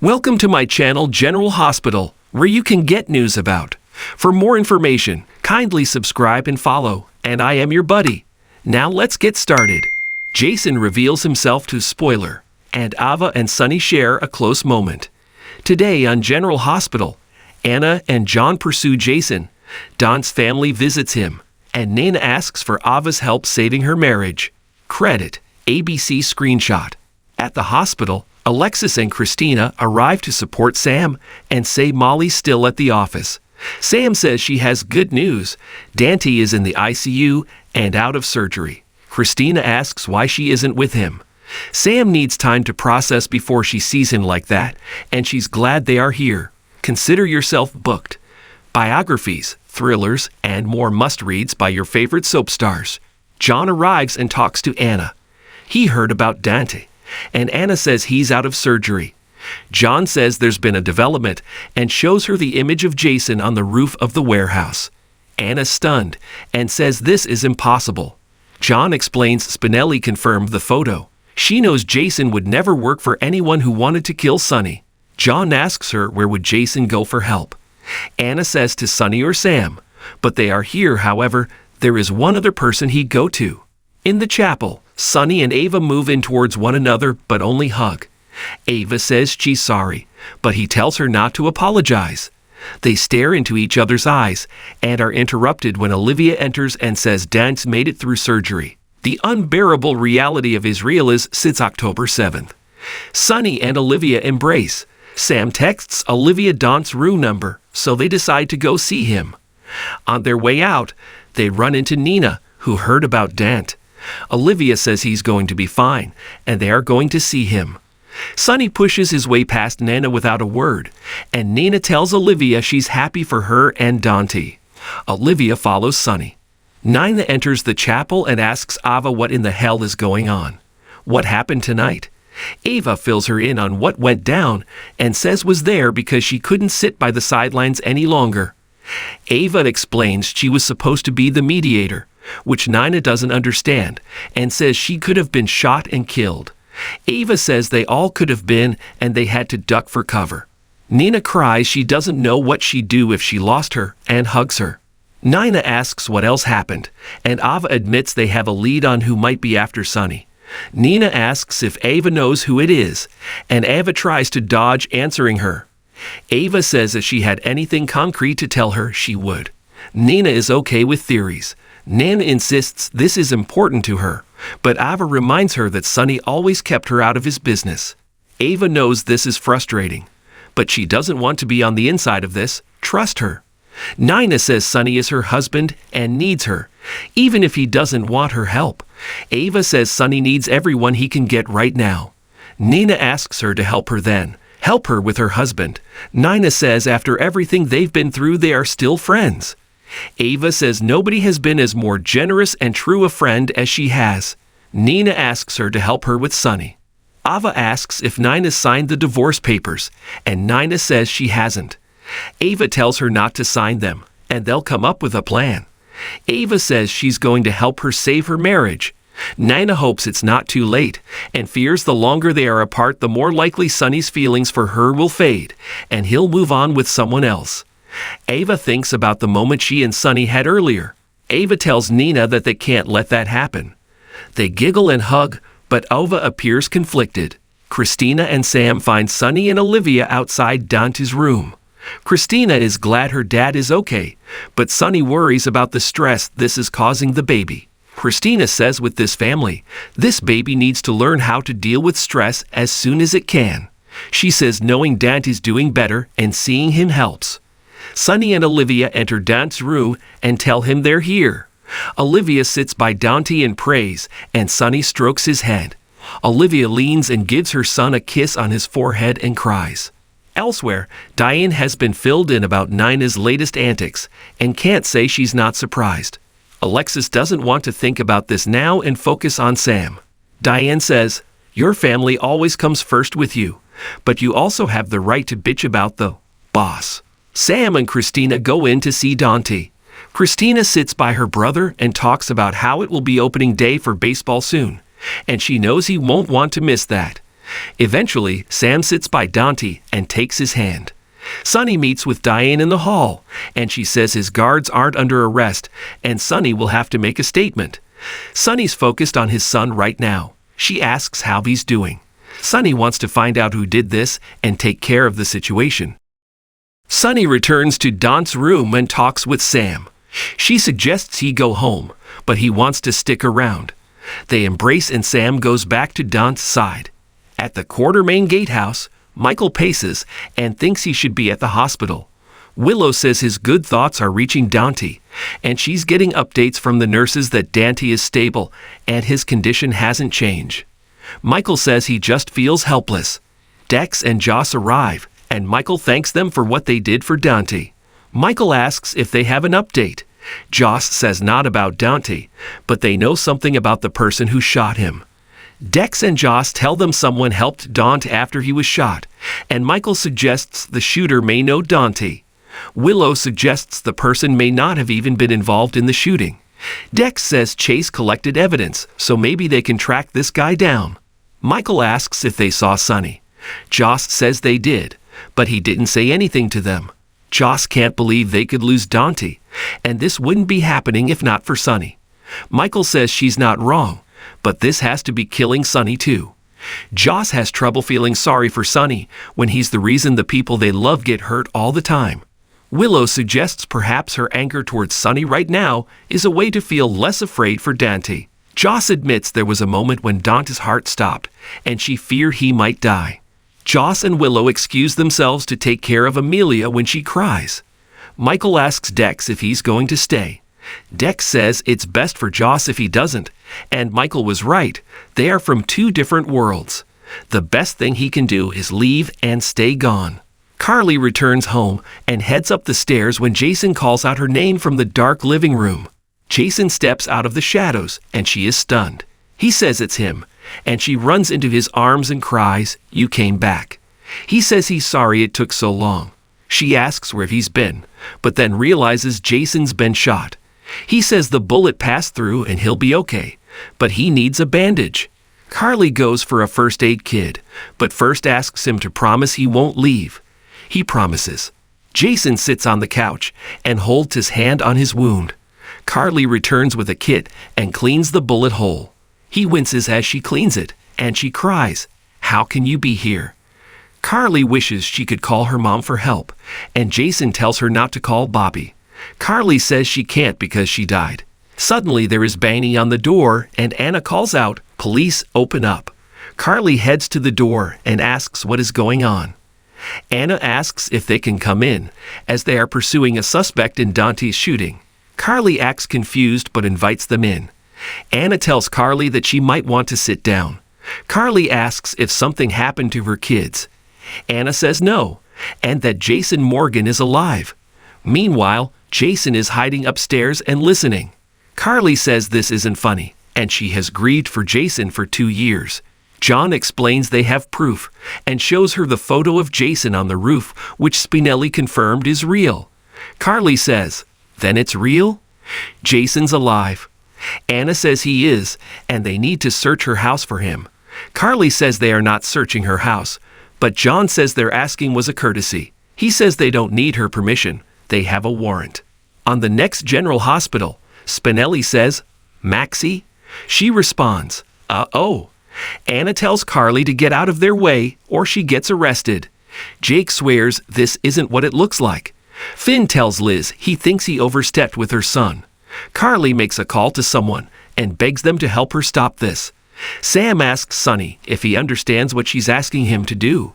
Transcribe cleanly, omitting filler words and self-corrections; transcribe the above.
Welcome to my channel General Hospital, where you can get news about. For more information, kindly subscribe and follow, and I am your buddy. Now let's get started. Jason reveals himself to Spoiler, and Ava and Sunny share a close moment. Today on General Hospital, Anna and John pursue Jason. Don's family visits him, and Nana asks for Ava's help saving her marriage. Credit, ABC screenshot. At the hospital, Alexis and Christina arrive to support Sam and say Molly's still at the office. Sam says she has good news. Dante is in the ICU and out of surgery. Christina asks why she isn't with him. Sam needs time to process before she sees him like that, and she's glad they are here. Consider yourself booked. Biographies, thrillers, and more must-reads by your favorite soap stars. John arrives and talks to Anna. He heard about Dante, and Anna says he's out of surgery. John says there's been a development and shows her the image of Jason on the roof of the warehouse. Anna's stunned and says this is impossible. John explains Spinelli confirmed the photo. She knows Jason would never work for anyone who wanted to kill Sunny. John asks her where would Jason go for help. Anna says to Sunny or Sam, but they are here. However, there is one other person he'd go to. In the chapel, Sunny and Ava move in towards one another but only hug. Ava says she's sorry, but he tells her not to apologize. They stare into each other's eyes and are interrupted when Olivia enters and says Dante's made it through surgery. The unbearable reality of Israel is since October 7th. Sunny and Olivia embrace. Sam texts Olivia Dante's room number, so they decide to go see him. On their way out, they run into Nina, who heard about Dante. Olivia says he's going to be fine, and they are going to see him. Sunny pushes his way past Nana without a word, and Nina tells Olivia she's happy for her and Dante. Olivia follows Sunny. Nina enters the chapel and asks Ava what in the hell is going on. What happened tonight? Ava fills her in on what went down and says was there because she couldn't sit by the sidelines any longer. Ava explains she was supposed to be the mediator, which Nina doesn't understand, and says she could have been shot and killed. Ava says they all could have been and they had to duck for cover. Nina cries she doesn't know what she'd do if she lost her and hugs her. Nina asks what else happened, and Ava admits they have a lead on who might be after Sunny. Nina asks if Ava knows who it is, and Ava tries to dodge answering her. Ava says if she had anything concrete to tell her, she would. Nina is okay with theories. Nana insists this is important to her, but Ava reminds her that Sunny always kept her out of his business. Ava knows this is frustrating, but she doesn't want to be on the inside of this. Trust her. Nina says Sunny is her husband and needs her, even if he doesn't want her help. Ava says Sunny needs everyone he can get right now. Nina asks her to help her then. Help her with her husband. Nina says after everything they've been through, they are still friends. Ava says nobody has been as more generous and true a friend as she has. Nina asks her to help her with Sunny. Ava asks if Nina signed the divorce papers, and Nina says she hasn't. Ava tells her not to sign them, and they'll come up with a plan. Ava says she's going to help her save her marriage. Nina hopes it's not too late, and fears the longer they are apart, the more likely Sunny's feelings for her will fade, and he'll move on with someone else. Ava thinks about the moment she and Sunny had earlier. Ava tells Nina that they can't let that happen. They giggle and hug, but Ava appears conflicted. Christina and Sam find Sunny and Olivia outside Dante's room. Christina is glad her dad is okay, but Sunny worries about the stress this is causing the baby. Christina says with this family, this baby needs to learn how to deal with stress as soon as it can. She says knowing Dante's doing better and seeing him helps. Sunny and Olivia enter Dante's room and tell him they're here. Olivia sits by Dante and prays, and Sunny strokes his head. Olivia leans and gives her son a kiss on his forehead and cries. Elsewhere, Diane has been filled in about Nina's latest antics and can't say she's not surprised. Alexis doesn't want to think about this now and focus on Sam. Diane says, your family always comes first with you, but you also have the right to bitch about the boss. Sam and Christina go in to see Dante. Christina sits by her brother and talks about how it will be opening day for baseball soon, and she knows he won't want to miss that. Eventually, Sam sits by Dante and takes his hand. Sonny meets with Diane in the hall, and she says his guards aren't under arrest, and Sonny will have to make a statement. Sonny's focused on his son right now. She asks how he's doing. Sonny wants to find out who did this and take care of the situation. Sonny returns to Dante's room and talks with Sam. She suggests he go home, but he wants to stick around. They embrace and Sam goes back to Dante's side. At the Quartermain gatehouse, Michael paces and thinks he should be at the hospital. Willow says his good thoughts are reaching Dante, and she's getting updates from the nurses that Dante is stable and his condition hasn't changed. Michael says he just feels helpless. Dex and Joss arrive, and Michael thanks them for what they did for Dante. Michael asks if they have an update. Joss says not about Dante, but they know something about the person who shot him. Dex and Joss tell them someone helped Dante after he was shot, and Michael suggests the shooter may know Dante. Willow suggests the person may not have even been involved in the shooting. Dex says Chase collected evidence, so maybe they can track this guy down. Michael asks if they saw Sonny. Joss says they did, but he didn't say anything to them. Joss can't believe they could lose Dante, and this wouldn't be happening if not for Sonny. Michael says she's not wrong, but this has to be killing Sonny too. Joss has trouble feeling sorry for Sonny when he's the reason the people they love get hurt all the time. Willow suggests perhaps her anger towards Sonny right now is a way to feel less afraid for Dante. Joss admits there was a moment when Dante's heart stopped, and she feared he might die. Joss and Willow excuse themselves to take care of Amelia when she cries. Michael asks Dex if he's going to stay. Dex says it's best for Joss if he doesn't, and Michael was right. They are from two different worlds. The best thing he can do is leave and stay gone. Carly returns home and heads up the stairs when Jason calls out her name from the dark living room. Jason steps out of the shadows, and she is stunned. He says it's him, and she runs into his arms and cries, "You came back." He says he's sorry it took so long. She asks where he's been, but then realizes Jason's been shot. He says the bullet passed through and he'll be okay, but he needs a bandage. Carly goes for a first aid kit, but first asks him to promise he won't leave. He promises. Jason sits on the couch and holds his hand on his wound. Carly returns with a kit and cleans the bullet hole. He winces as she cleans it, and she cries, "How can you be here?" Carly wishes she could call her mom for help, and Jason tells her not to call Bobby. Carly says she can't because she died. Suddenly there is banging on the door, and Anna calls out, "Police, open up." Carly heads to the door and asks what is going on. Anna asks if they can come in, as they are pursuing a suspect in Dante's shooting. Carly acts confused but invites them in. Anna tells Carly that she might want to sit down. Carly asks if something happened to her kids. Anna says no, and that Jason Morgan is alive. Meanwhile, Jason is hiding upstairs and listening. Carly says this isn't funny, and she has grieved for Jason for 2 years. John explains they have proof, and shows her the photo of Jason on the roof, which Spinelli confirmed is real. Carly says, "Then it's real?" Jason's alive. Anna says he is, and they need to search her house for him. Carly says they are not searching her house, but John says their asking was a courtesy. He says they don't need her permission. They have a warrant. On the next General Hospital, Spinelli says, "Maxie?" She responds, "Uh-oh." Anna tells Carly to get out of their way or she gets arrested. Jake swears this isn't what it looks like. Finn tells Liz he thinks he overstepped with her son. Carly makes a call to someone and begs them to help her stop this. Sam asks Sonny if he understands what she's asking him to do.